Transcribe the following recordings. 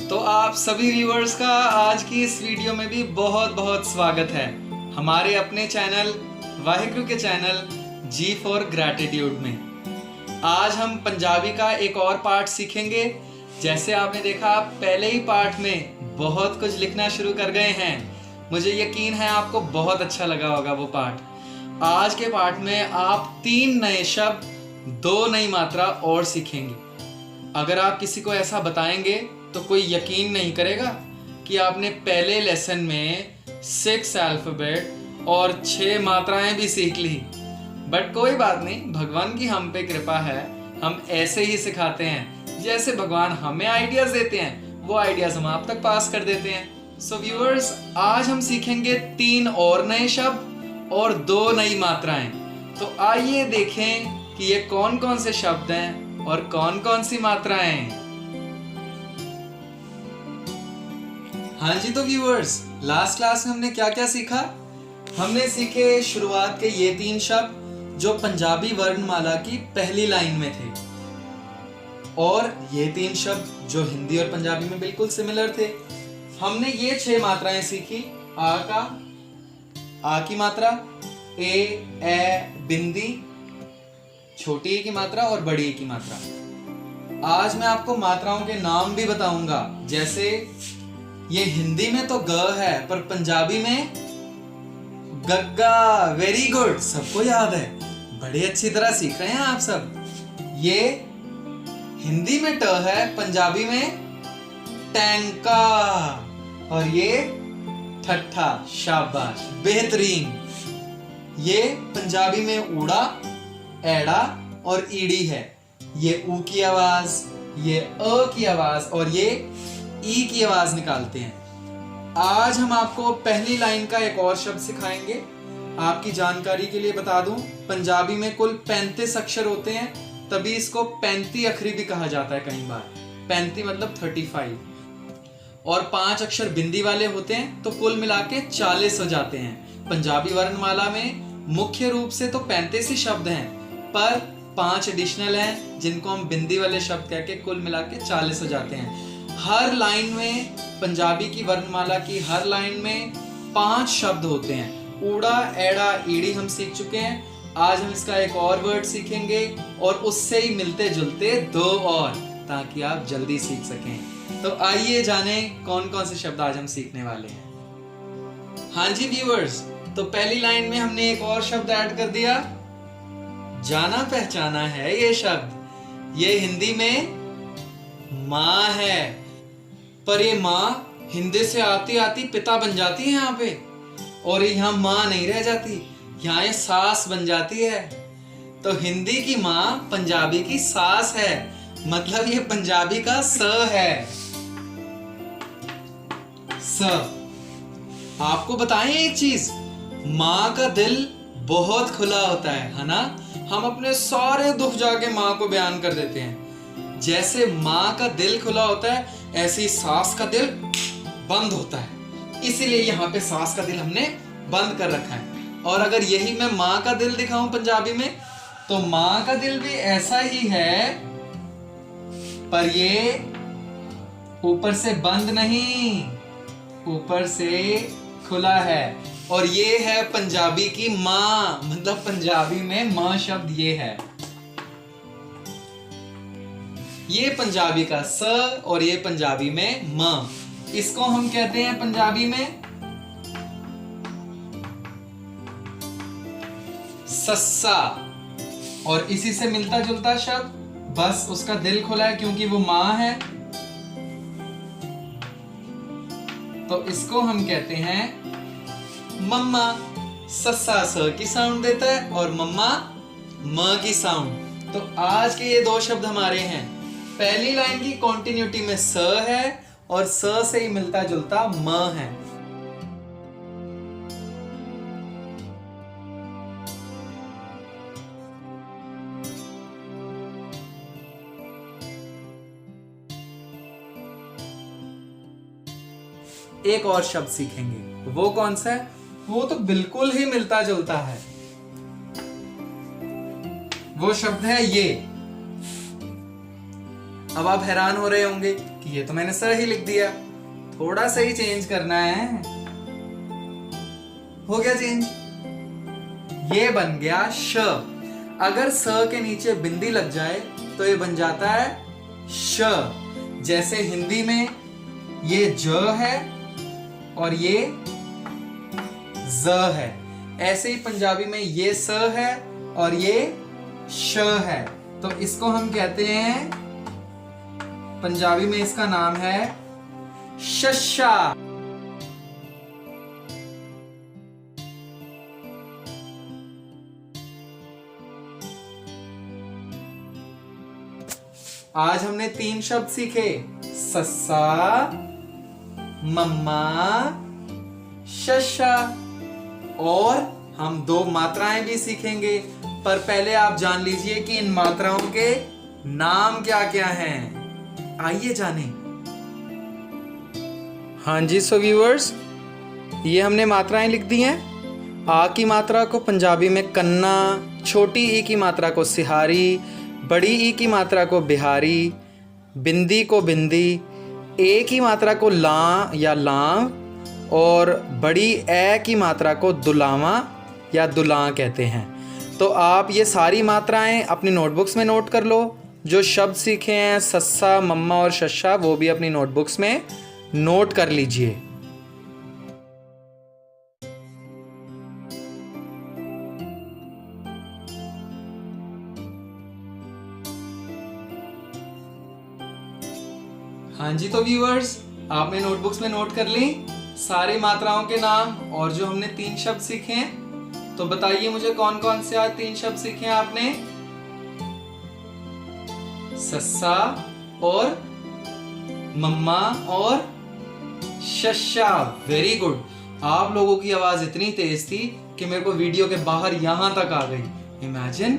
तो आप सभी व्यूअर्स का आज की इस वीडियो में भी बहुत बहुत स्वागत है हमारे अपने चैनल वाहिगुरु के चैनल जी फॉर ग्रैटिट्यूड में। आज हम पंजाबी का एक और पार्ट सीखेंगे। जैसे आपने देखा, आप पहले ही पार्ट में बहुत कुछ लिखना शुरू कर गए हैं। मुझे यकीन है आपको बहुत अच्छा लगा होगा वो पार्ट। आज के पार्ट में आप 3 नए शब्द, 2 नई मात्रा और सीखेंगे। अगर आप किसी को ऐसा बताएंगे तो कोई यकीन नहीं करेगा कि आपने पहले लेसन में 6 अल्फाबेट और 6 मात्राएं भी सीख ली। बट कोई बात नहीं, भगवान की हम पे कृपा है। हम ऐसे ही सिखाते हैं, जैसे भगवान हमें आइडियाज देते हैं वो आइडियाज हम आप तक पास कर देते हैं। सो व्यूअर्स, आज हम सीखेंगे 3 और नए शब्द और 2 नई मात्राएं। तो आइए देखें कि ये कौन कौन से शब्द हैं और कौन कौन सी मात्राएं। हाँ जी, तो व्यूअर्स, लास्ट क्लास में हमने क्या क्या सीखा? हमने सीखे शुरुआत के ये 3 शब्द जो पंजाबी वर्णमाला की पहली लाइन में थे, और ये 3 शब्द जो हिंदी और पंजाबी में बिल्कुल सिमिलर थे। हमने ये 6 मात्राएं सीखी। आ की मात्रा, ए बिंदी, छोटी ए की मात्रा और बड़ी ए की मात्रा। आज मैं आपको मात्राओं के नाम भी बताऊंगा। जैसे ये हिंदी में तो ग है, पर पंजाबी में गग्गा। वेरी गुड, सबको याद है। बड़े अच्छी तरह सीख रहे हैं आप सब। ये हिंदी में ट है, पंजाबी में टैंका, और ये ठट्ठा। शाबाश, बेहतरीन। ये पंजाबी में ऊड़ा, एड़ा और ईड़ी है। ये ऊ की आवाज, ये अ की आवाज और ये ई की आवाज निकालते हैं। आज हम आपको पहली लाइन का एक और शब्द सिखाएंगे। आपकी जानकारी के लिए बता दूं, पंजाबी में कुल 35 अक्षर होते हैं, तभी इसको 35 अखरी भी कहा जाता है। कई बार 35 मतलब 35, और 5 अक्षर बिंदी वाले होते हैं, तो कुल मिला के 40 हो जाते हैं। पंजाबी वर्णमाला में मुख्य रूप से तो 35 ही शब्द हैं, पर 5 एडिशनल हैं जिनको हम बिंदी वाले शब्द कह के कुल मिला के 40 हो जाते हैं। हर लाइन में, पंजाबी की वर्णमाला की हर लाइन में 5 शब्द होते हैं। ऊड़ा, एड़ा, ईड़ी हम सीख चुके हैं। आज हम इसका एक और वर्ड सीखेंगे और उससे ही मिलते जुलते 2 और, ताकि आप जल्दी सीख सकें। तो आइए जाने कौन कौन से शब्द आज हम सीखने वाले हैं। हाँ जी व्यूअर्स, तो पहली लाइन में हमने एक और शब्द ऐड कर दिया। जाना पहचाना है ये शब्द। ये हिंदी में माँ है, पर ये माँ हिंदी से आती आती पिता बन जाती है यहाँ पे, और यहाँ माँ नहीं रह जाती, यहाँ ये सास बन जाती है। तो हिंदी की माँ पंजाबी की सास है, मतलब ये पंजाबी का स है। स। आपको बताएं एक चीज, माँ का दिल बहुत खुला होता है ना। हम अपने सारे दुख जाके माँ को बयान कर देते हैं। जैसे माँ का दिल खुला होता है, ऐसे ही सास का दिल बंद होता है। इसीलिए यहाँ पे सास का दिल हमने बंद कर रखा है। और अगर यही मैं माँ का दिल दिखाऊं पंजाबी में, तो माँ का दिल भी ऐसा ही है, पर ये ऊपर से बंद नहीं, ऊपर से खुला है। और ये है पंजाबी की माँ, मतलब पंजाबी में माँ शब्द ये है। ये पंजाबी का स और ये पंजाबी में म। इसको हम कहते हैं पंजाबी में सस्सा। और इसी से मिलता जुलता शब्द, बस उसका दिल खुला है क्योंकि वो माँ है, तो इसको हम कहते हैं मम्मा। सस्सा स की साउंड देता है और मम्मा म की साउंड। तो आज के ये 2 शब्द हमारे हैं। पहली लाइन की कॉन्टिन्यूटी में स है और स से ही मिलता जुलता म है। एक और शब्द सीखेंगे, वो कौन सा है? वो तो बिल्कुल ही मिलता जुलता है। वो शब्द है ये। अब आप हैरान हो रहे होंगे कि ये तो मैंने स ही लिख दिया, थोड़ा सा ही चेंज करना है। हो गया चेंज, ये बन गया श। अगर स के नीचे बिंदी लग जाए तो ये बन जाता है श। जैसे हिंदी में ये ज है और ये ज है, ऐसे ही पंजाबी में ये स है और ये श है। तो इसको हम कहते हैं, पंजाबी में इसका नाम है शशा। आज हमने 3 शब्द सीखे, सस्सा, मम्मा, शशा, और हम 2 मात्राएं भी सीखेंगे। पर पहले आप जान लीजिए कि इन मात्राओं के नाम क्या क्या हैं। आइए जानें। हाँ जी, सो व्यूअर्स, ये हमने मात्राएं लिख दी हैं। आ की मात्रा को पंजाबी में कन्ना, छोटी ई की मात्रा को सिहारी, बड़ी ई की मात्रा को बिहारी, बिंदी को बिंदी, ए की मात्रा को ला या लाम, और बड़ी ए की मात्रा को दुलावा या दुला कहते हैं। तो आप ये सारी मात्राएं अपनी नोटबुक्स में नोट कर लो। जो शब्द सीखे हैं सस्सा, मम्मा और शशा, वो भी अपनी नोटबुक्स में नोट कर लीजिए। हाँ जी, तो व्यूअर्स, आपने नोटबुक्स में नोट कर ली सारी मात्राओं के नाम और जो हमने 3 शब्द सीखे हैं। तो बताइए मुझे कौन कौन से आज 3 शब्द सीखे हैं आपने? सस्सा और मम्मा और शशा। Very good. आप लोगों की आवाज इतनी तेज थी कि मेरे को वीडियो के बाहर यहां तक आ गई। इमेजिन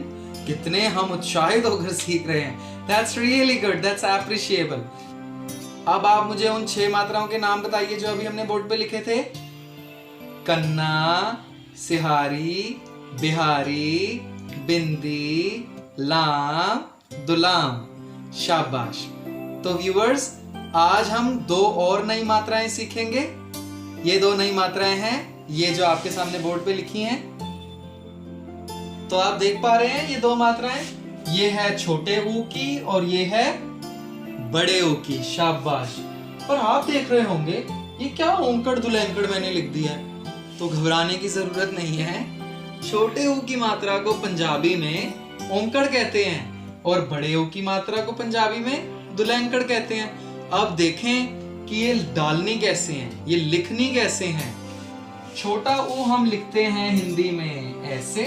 कितने हम उत्साहित होकर सीख रहे हैं। That's really good, that's appreciable. अब आप मुझे उन 6 मात्राओं के नाम बताइए जो अभी हमने बोर्ड पे लिखे थे। कन्ना, सिहारी, बिहारी, बिंदी, लाम, दुलाम। शाबाश। तो व्यूअर्स, आज हम 2 और नई मात्राएं सीखेंगे। ये 2 नई मात्राएं हैं, ये जो आपके सामने बोर्ड पे लिखी हैं। तो आप देख पा रहे हैं ये 2 मात्राएं, ये है छोटे ऊ की और ये है बड़े ऊ की। शाबाश। और आप देख रहे होंगे ये क्या ओंकड़ दुलैंकड़ मैंने लिख दिया है। तो घबराने की जरूरत नहीं है। छोटे ऊ की मात्रा को पंजाबी में ओंकड़ कहते हैं और बड़े ऊ की मात्रा को पंजाबी में दुलैंकड़ कहते हैं। अब देखें कि ये डालनी कैसे हैं, ये लिखनी कैसे हैं। छोटा ऊ हम लिखते हैं हिंदी में ऐसे,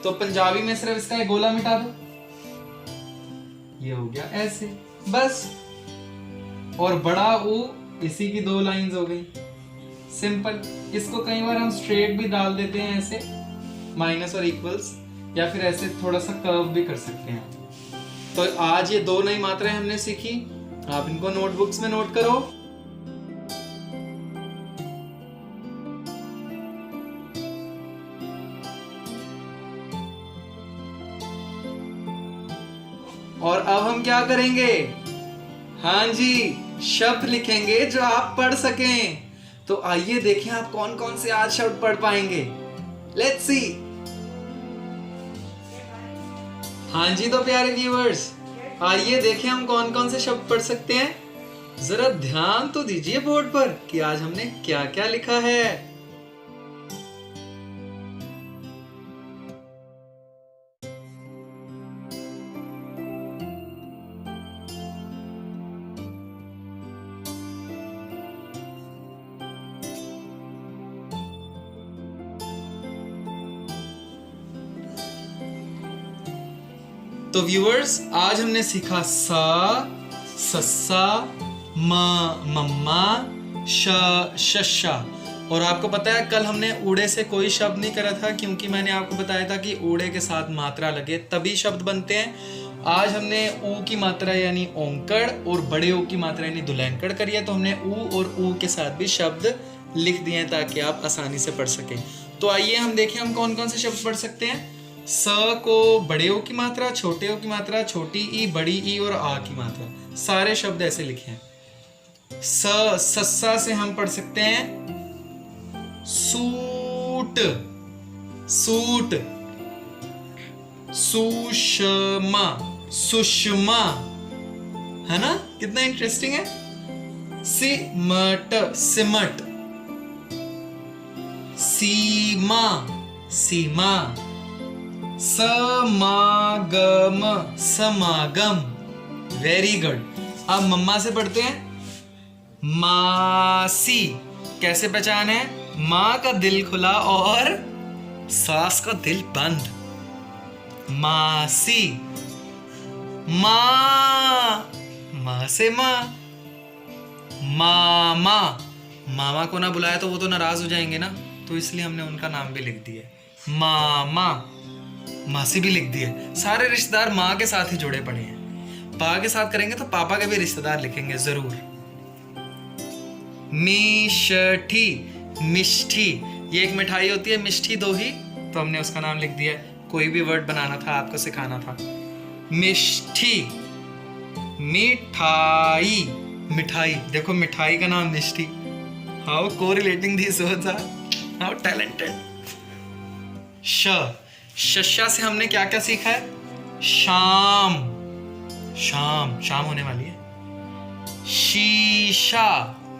तो पंजाबी में सिर्फ इसका गोला मिटा दो, ये हो गया ऐसे, बस। और बड़ा ऊ, इसी की 2 लाइंस हो गई, सिंपल। इसको कई बार हम स्ट्रेट भी डाल देते हैं ऐसे, माइनस और इक्वल्स, या फिर ऐसे थोड़ा सा कर्व भी कर सकते हैं। तो आज ये 2 नई मात्राएं हमने सीखी, आप इनको नोटबुक्स में नोट करो। और अब हम क्या करेंगे? हाँ जी, शब्द लिखेंगे जो आप पढ़ सकें। तो आइए देखें आप कौन कौन से आज शब्द पढ़ पाएंगे। Let's see. हाँ जी, तो प्यारे व्यूअर्स, आइए देखें हम कौन कौन से शब्द पढ़ सकते हैं। जरा ध्यान तो दीजिए बोर्ड पर कि आज हमने क्या क्या लिखा है। तो व्यूअर्स, आज हमने सीखा सा, सस्सा, मम्मा, शशा। और आपको पता है कल हमने ऊड़े से कोई शब्द नहीं करा था, क्योंकि मैंने आपको बताया था कि ऊड़े के साथ मात्रा लगे तभी शब्द बनते हैं। आज हमने ऊ की मात्रा यानी ओंकड़ और बड़े ऊ की मात्रा यानी दुलैंकड़ करी है, तो हमने ऊ और ऊ के साथ भी शब्द लिख दिए हैं ताकि आप आसानी से पढ़ सकें। तो आइए हम देखें हम कौन कौन से शब्द पढ़ सकते हैं। स को बड़े ओ की मात्रा, छोटे ओ की मात्रा, छोटी ई, बड़ी ई और आ की मात्रा, सारे शब्द ऐसे लिखे हैं। सस्सा से हम पढ़ सकते हैं सूट, सूट। सुषमा, सुषमा, है ना, कितना इंटरेस्टिंग है। सिमट, सिमट। सीमा, सीमा। समागम, समागम। Very good. अब मम्मा से पढ़ते हैं मासी। कैसे पहचान है? माँ का दिल खुला और सास का दिल बंद। मासी। माँ, माँ से माँ। मामा, मामा को ना बुलाया तो वो तो नाराज हो जाएंगे ना, तो इसलिए हमने उनका नाम भी लिख दिया। मामा, मासी भी लिख दिया। सारे रिश्तेदार माँ के साथ ही जुड़े पड़े हैं। पा के साथ करेंगे तो पापा के भी रिश्तेदार लिखेंगे जरूर। मिष्ठी, मिष्ठी, ये एक मिठाई होती है, मिष्ठी दो ही, तो हमने उसका नाम लिख दिया। कोई भी वर्ड बनाना था, आपको सिखाना था। मिष्ठी। मिठाई, मिठाई, देखो मिठाई का नाम मिष्ठी। How correlating this words are, how talented. शस्या से हमने क्या क्या सीखा है? शाम, शाम, शाम होने वाली है। शीशा,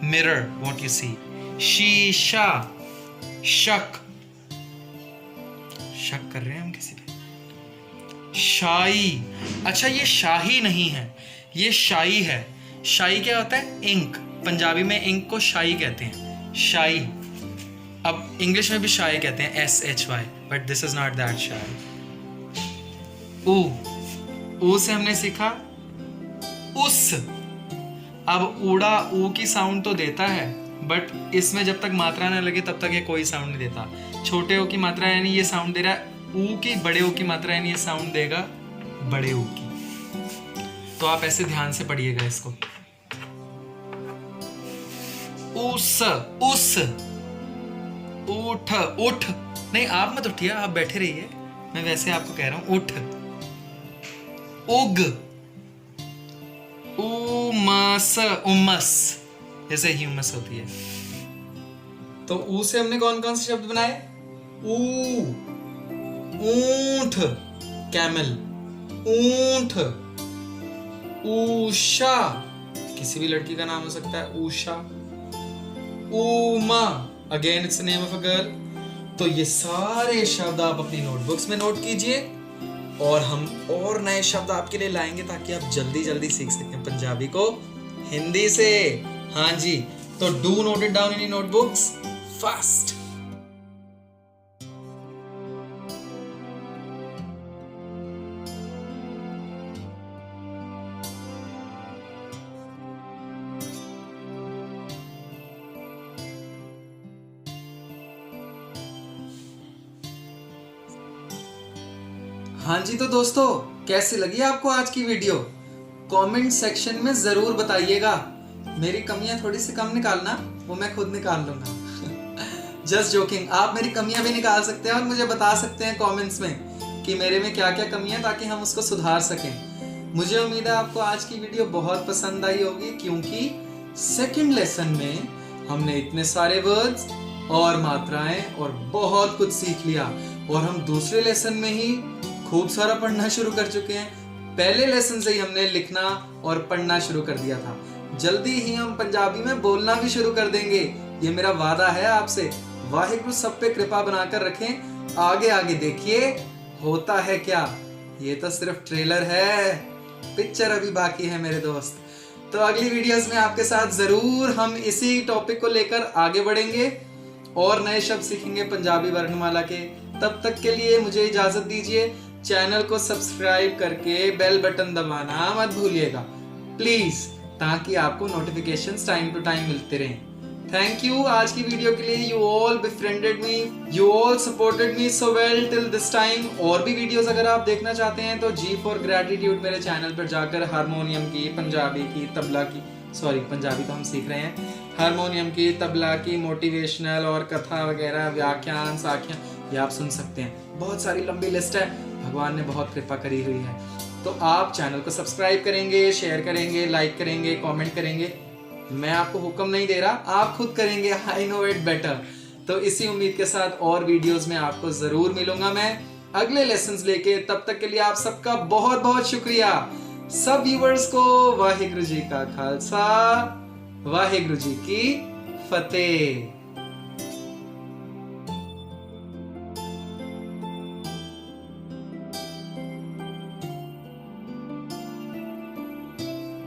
मिरर, व्हाट यू सी। शीशा। शक, शक कर रहे हैं हम किसी पे। शाई, अच्छा ये शाही नहीं है, ये शाई है। शाई क्या होता है? इंक। पंजाबी में इंक को शाई कहते हैं, शाई। अब इंग्लिश में भी शाई कहते हैं, SHY, but this is not that शाई। ऊ, ऊ से हमने सीखा उस। अब ऊड़ा ऊ की साउंड तो देता है, बट इसमें जब तक मात्रा न लगे तब तक ये कोई साउंड नहीं देता। छोटे ओ की मात्रा यानी ये साउंड दे रहा है ऊ की, बड़े ओ की मात्रा यानी ये साउंड देगा बड़े ओ की। तो आप ऐसे ध्यान से पढ़िएगा इसको। उस, उस। उठ, उठ, नहीं आप मत उठिए, आप बैठे रहिए, मैं वैसे आपको कह रहा हूं उठ। उग, उमस, उमस, जैसे ह्यूमस होती है। तो ऊ से हमने कौन कौन से शब्द बनाए? ऊ, ऊंट, कैमल, ऊंट। उषा, किसी भी लड़की का नाम हो सकता है, Usha. Uma, again it's the name of a girl. तो ये सारे शब्द आप अपनी नोटबुक्स में नोट कीजिए, और हम और नए शब्द आपके लिए लाएंगे ताकि आप जल्दी जल्दी सीख सकें पंजाबी को हिंदी से। हाँ जी, तो do not it down in your notebooks fast. हाँ जी, तो दोस्तों कैसी लगी आपको आज की वीडियो? कमेंट सेक्शन में जरूर बताइएगा। मेरी कमियां थोड़ी सी कम निकालना, वो मैं खुद निकाल लूंगा। Just joking. आप मेरी कमियां भी निकाल सकते हैं और मुझे बता सकते हैं कमेंट्स में कि मेरे में क्या क्या कमियां, ताकि हम उसको सुधार सकें। मुझे उम्मीद है आपको आज की वीडियो बहुत पसंद आई होगी, क्योंकि सेकंड लेसन में हमने इतने सारे वर्ड्स और मात्राएं और बहुत कुछ सीख लिया, और हम दूसरे लेसन में ही खूब सारा पढ़ना शुरू कर चुके हैं। पहले लेसन से ही हमने लिखना और पढ़ना शुरू कर दिया था। जल्दी ही हम पंजाबी में बोलना भी शुरू कर देंगे, ये मेरा वादा है आपसे। वाहिगुरु सब पे कृपा बनाकर रखें। आगे आगे देखिए होता है क्या। ये तो सिर्फ ट्रेलर है, पिक्चर अभी बाकी है मेरे दोस्त। तो अगली वीडियोस में आपके साथ जरूर हम इसी टॉपिक को लेकर आगे बढ़ेंगे और नए शब्द सीखेंगे पंजाबी वर्णमाला के। तब तक के लिए मुझे इजाजत दीजिए। चैनल को सब्सक्राइब करके बेल बटन दबाना मत भूलिएगा प्लीज, ताकि आपको नोटिफिकेशंस टाइम टू टाइम मिलते रहें। थैंक यू आज की वीडियो के लिए। You all befriended me, you all supported me so well till this time। और भी वीडियोस अगर आप देखना चाहते हैं तो G for gratitude मेरे चैनल पर जाकर हारमोनियम की, पंजाबी की, तबला की, सॉरी पंजाबी तो हम सीख रहे हैं, हारमोनियम की, तबला की, मोटिवेशनल और कथा वगैरह, व्याख्यान, साख्यान, ये आप सुन सकते हैं। बहुत सारी लंबी लिस्ट है, भगवान ने बहुत कृपा करी हुई है। तो आप चैनल को सब्सक्राइब करेंगे, शेयर करेंगे, लाइक करेंगे, कमेंट करेंगे। मैं आपको हुक्म नहीं दे रहा, आप खुद करेंगे। I know it better. तो इसी उम्मीद के साथ और वीडियोस में आपको जरूर मिलूंगा मैं अगले लेसन्स लेके। तब तक के लिए आप सबका बहुत बहुत शुक्रिया। सब व्यूअर्स को वाहिगुरु जी का खालसा, वाहिगुरु जी की फतेह।